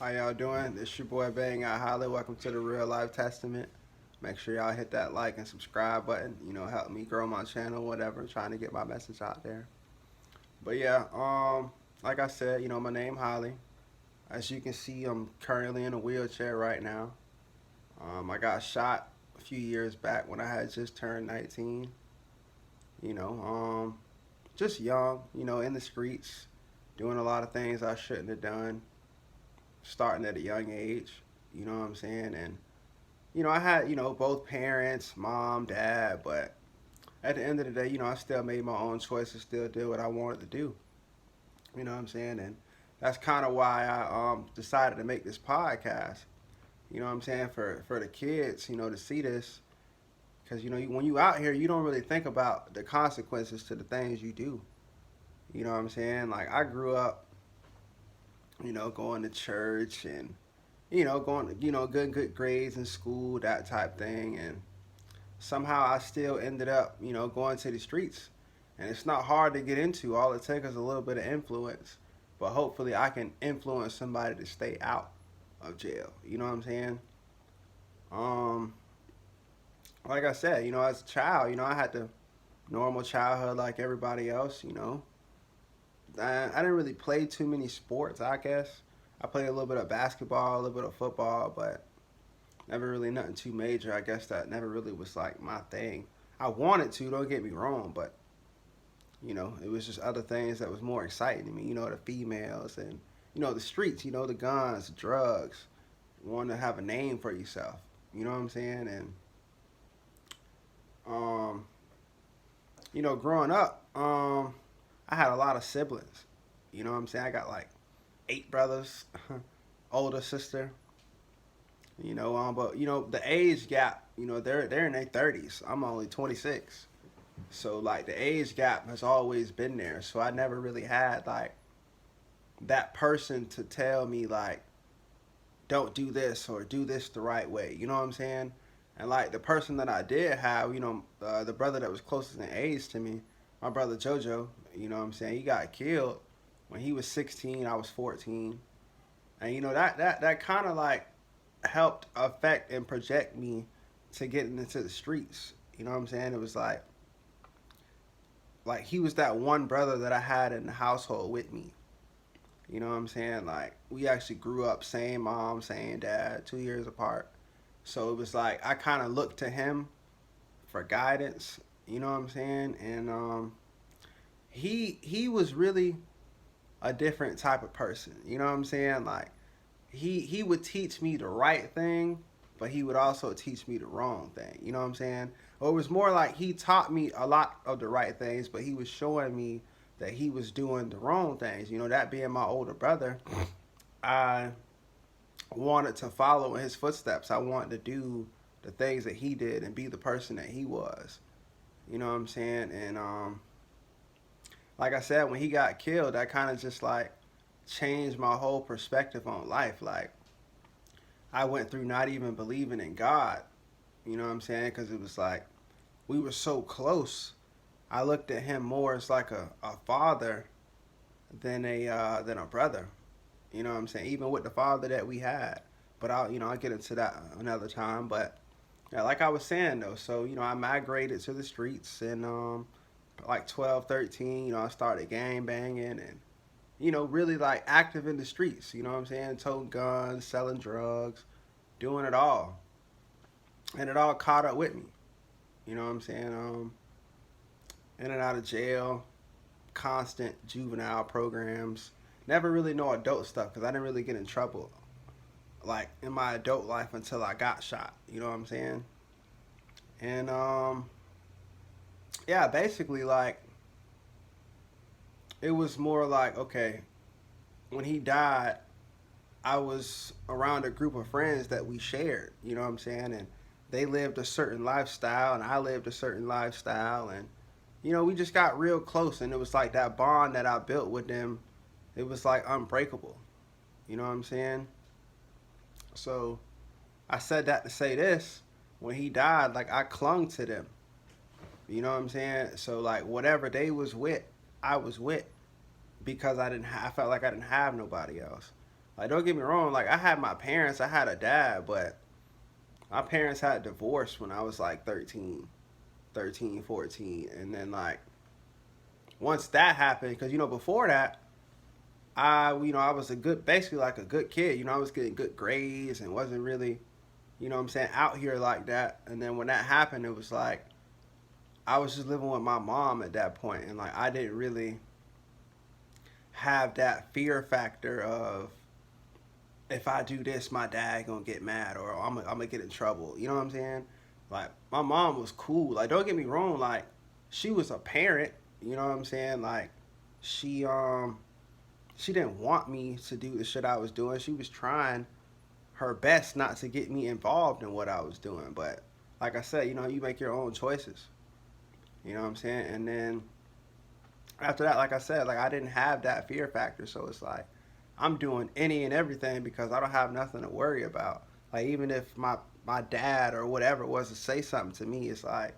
How y'all doing? It's your boy Bang out Holly. Welcome to the Real Life Testament. Make sure y'all hit that like and subscribe button. Help me grow my channel, whatever. Trying to get my message out there. But yeah, like I said, my name Holly. As you can see, I'm currently in a wheelchair right now. I got shot a few years back when I had just turned 19. You know, um, just young. In the streets, doing a lot of things I shouldn't have done. Starting at a young age. You know what I'm saying? And I had, both parents, mom, dad, but at the end of the day, I still made my own choices, still did what I wanted to do. You know what I'm saying? And that's kind of why I decided to make this podcast. You know what I'm saying? For the kids, to see this. Because, when you out here, you don't really think about the consequences to the things you do. You know what I'm saying? Like, I grew up, going to church and, going to, good grades in school, that type thing. And somehow I still ended up, going to the streets. And it's not hard to get into. All it takes is a little bit of influence. But hopefully I can influence somebody to stay out of jail. You know what I'm saying? Um, like I said, as a child, I had the normal childhood like everybody else, I didn't really play too many sports, I guess. I played a little bit of basketball, a little bit of football, but never really nothing too major. I guess that never really was like my thing. I wanted to, don't get me wrong, but it was just other things that was more exciting to me. The females and the streets. The guns, the drugs. Wanting to have a name for yourself. You know what I'm saying? And um, growing up, I had a lot of siblings. You know what I'm saying? I got like 8 brothers, older sister. But the age gap. They're in their 30s. I'm only 26. So like the age gap has always been there. So I never really had like that person to tell me like don't do this or do this the right way. You know what I'm saying? And like the person that I did have, the brother that was closest in age to me, my brother JoJo. You know what I'm saying? He got killed when he was 16. I was 14, and that kind of like helped affect and project me to getting into the streets. You know what I'm saying? It was like he was that one brother that I had in the household with me. You know what I'm saying? Like we actually grew up same mom, same dad, 2 years apart. So it was like I kind of looked to him for guidance. You know what I'm saying? And he was really a different type of person. You know what I'm saying? Like he would teach me the right thing, but he would also teach me the wrong thing. You know what I'm saying? Or it was more like he taught me a lot of the right things, but he was showing me that he was doing the wrong things. That being my older brother, I wanted to follow in his footsteps. I wanted to do the things that he did and be the person that he was. You know what I'm saying? And like I said, when he got killed, that kind of just like changed my whole perspective on life. Like I went through not even believing in God. You know what I'm saying? Because it was like we were so close. I looked at him more as like a father than a brother. You know what I'm saying? Even with the father that we had. But I'll get into that another time. But yeah, like I was saying though, so I migrated to the streets and like 12, 13, I started gang banging and really like active in the streets. You know what I'm saying? Toting guns, selling drugs, doing it all, and it all caught up with me. You know what I'm saying? In and out of jail, constant juvenile programs. Never really know adult stuff because I didn't really get in trouble like in my adult life until I got shot. You know what I'm saying? And yeah, basically like it was more like okay, when he died, I was around a group of friends that we shared. You know what I'm saying? And they lived a certain lifestyle, and I lived a certain lifestyle, and we just got real close, and it was like that bond that I built with them. It was like unbreakable. You know what I'm saying? So I said that to say this. When he died, like I clung to them. You know what I'm saying? So like whatever they was with, I was with because I felt like I didn't have nobody else. Like, don't get me wrong, like, I had my parents, I had a dad, but my parents had divorced when I was like 13, 14. And then, like, once that happened, because, before that, I was a good, basically like a good kid. I was getting good grades and wasn't really, out here like that. And then when that happened, it was like, I was just living with my mom at that point, and like I didn't really have that fear factor of, if I do this, my dad gonna get mad or I'm gonna get in trouble. You know what I'm saying? Like, my mom was cool. Like, don't get me wrong. Like, she was a parent. You know what I'm saying? Like, she she didn't want me to do the shit I was doing. She was trying her best not to get me involved in what I was doing. But like I said, you make your own choices. You know what I'm saying? And then after that, like I said, like, I didn't have that fear factor. So it's like, I'm doing any and everything because I don't have nothing to worry about. Like, even if my dad or whatever it was to say something to me, it's like,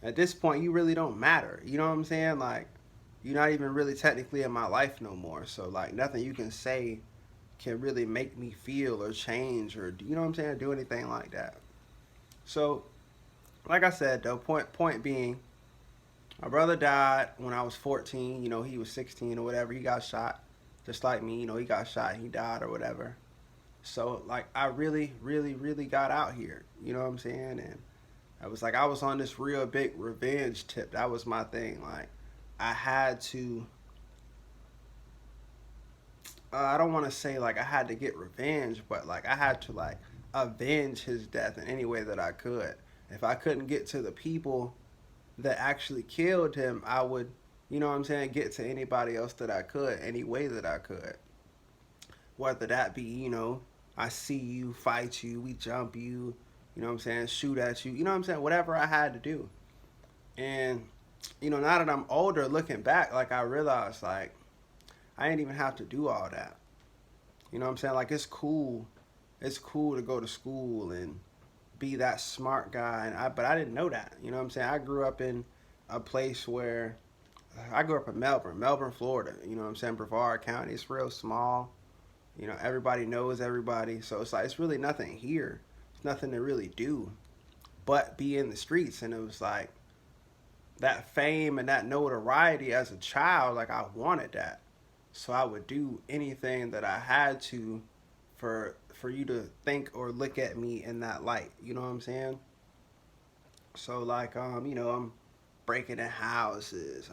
at this point, you really don't matter. You know what I'm saying? Like, you're not even really technically in my life no more. So like, nothing you can say can really make me feel or change or, you know what I'm saying, do anything like that. So like I said, though, point being, my brother died when I was 14. He was 16 or whatever. He got shot, just like me. He got shot and he died or whatever. So like, I really, really, really got out here. You know what I'm saying? And I was on this real big revenge tip. That was my thing. Like, I had to. I don't want to say like I had to get revenge, but like I had to like avenge his death in any way that I could. If I couldn't get to the people that actually killed him, I would, you know what I'm saying, get to anybody else that I could, any way that I could. Whether that be, I see you, fight you, we jump you, you know what I'm saying, shoot at you, you know what I'm saying, whatever I had to do. And, now that I'm older, looking back, like, I realized, like, I didn't even have to do all that. You know what I'm saying? Like, it's cool. It's cool to go to school and be that smart guy, but I didn't know that. You know what I'm saying? I grew up in a place where I grew up in Melbourne, Florida. You know what I'm saying? Brevard County. It's real small. Everybody knows everybody. So it's like, it's really nothing here. It's nothing to really do but be in the streets. And it was like, that fame and that notoriety as a child, like, I wanted that. So I would do anything that I had to for you to think or look at me in that light. You know what I'm saying? So like, I'm breaking in houses,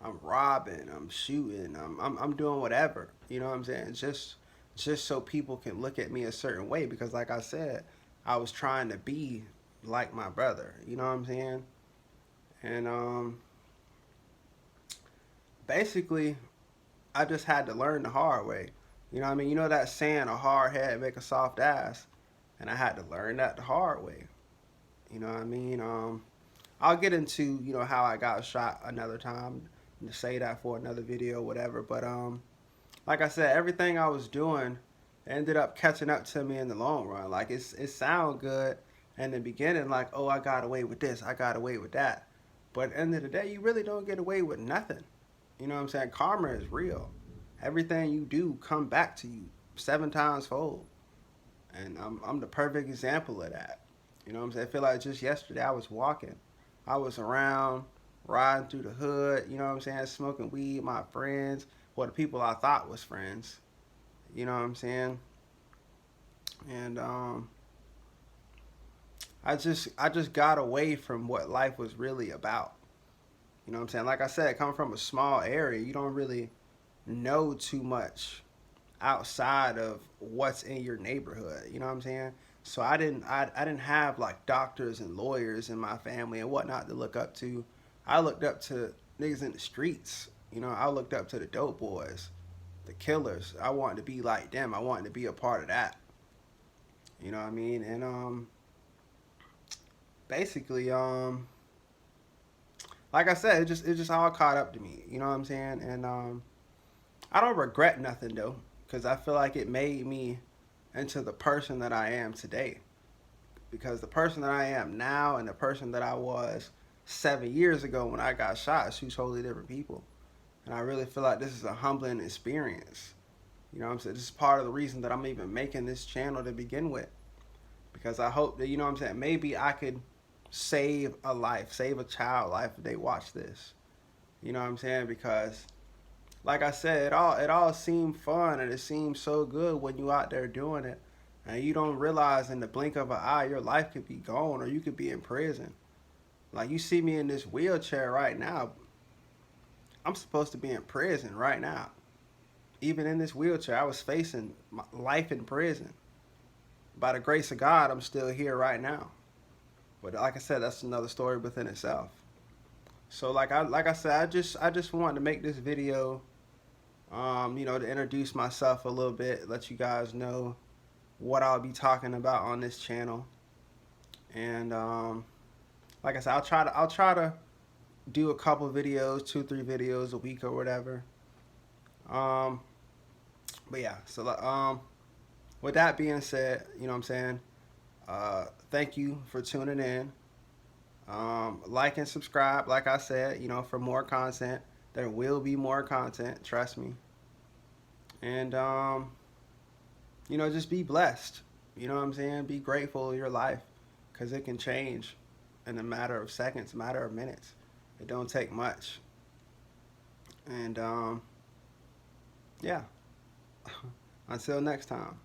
I'm robbing, I'm shooting, I'm doing whatever. You know what I'm saying? Just so people can look at me a certain way, because like I said, I was trying to be like my brother. You know what I'm saying? And basically, I just had to learn the hard way. You know what I mean? You know that saying, a hard head make a soft ass, and I had to learn that the hard way. You know what I mean? I'll get into, how I got shot another time, to say that for another video, whatever. But like I said, everything I was doing ended up catching up to me in the long run. Like, it sound good in the beginning, like, oh, I got away with this, I got away with that. But at the end of the day, you really don't get away with nothing. You know what I'm saying? Karma is real. Everything you do come back to you 7 times fold. And I'm the perfect example of that. You know what I'm saying? I feel like just yesterday I was walking. I was around, riding through the hood, you know what I'm saying, smoking weed, my friends, or the people I thought was friends. You know what I'm saying? And I just got away from what life was really about. You know what I'm saying? Like I said, coming from a small area, you don't really know too much outside of what's in your neighborhood. You know what I'm saying? So I didn't have like doctors and lawyers in my family and whatnot to look up to. I looked up to niggas in the streets. I looked up to the dope boys, the killers. I wanted to be like them. I wanted to be a part of that. You know what I mean? And basically, like I said, it just all caught up to me. You know what I'm saying? And I don't regret nothing though, because I feel like it made me into the person that I am today. Because the person that I am now and the person that I was 7 years ago when I got shot is two totally different people. And I really feel like this is a humbling experience. You know what I'm saying? This is part of the reason that I'm even making this channel to begin with. Because I hope that, you know what I'm saying, maybe I could save a life, save a child life if they watch this. You know what I'm saying? Because like I said, it all seemed fun and it seemed so good when you out there doing it. And you don't realize in the blink of an eye your life could be gone or you could be in prison. Like you see me in this wheelchair right now. I'm supposed to be in prison right now. Even in this wheelchair, I was facing my life in prison. By the grace of God, I'm still here right now. But like I said, that's another story within itself. So like I said, I just wanted to make this video, to introduce myself a little bit, let you guys know what I'll be talking about on this channel. And like I said, I'll try to do a couple videos, 2-3 videos a week or whatever. Um, but yeah, so with that being said, you know what I'm saying? Thank you for tuning in. Like and subscribe, like I said, for more content. There will be more content, trust me. And, just be blessed. You know what I'm saying? Be grateful in your life because it can change in a matter of seconds, a matter of minutes. It don't take much. And, yeah. Until next time.